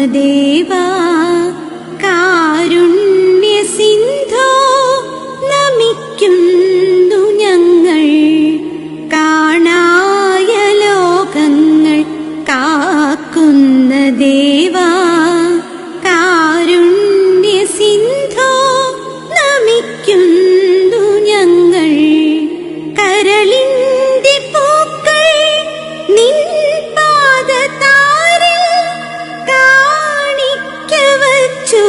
ദേവാ കാരുണ്യ സിന്ധോ നമിക്കുന്നു ഞങ്ങൾ. കാണായ ലോകങ്ങൾ കാക്കുന്ന ദേവാ കാരുണ്യ സിന്ധോ നമിക്കുന്നു ഞങ്ങൾ. കരളിന്റെ പൂക്കൾ നിൻ പാദതാരിൽ കാണിക്ക വച്ചു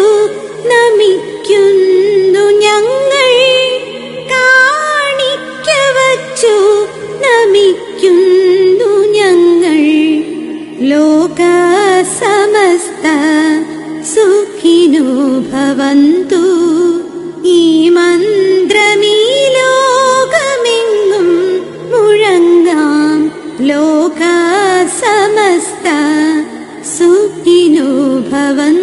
നമിക്കുന്നു ഞങ്ങൾ. കാണിക്ക വച്ചു നമിക്കുന്നു ഞങ്ങൾ. ലോക സമസ്ത സുഖിനോ ഭവന്തു. ഈ മന്ത്രമീ ലോകമെങ്ങും മുഴങ്ങാം. ലോക സമസ്ത സുഖിനോ ഭവന്തു.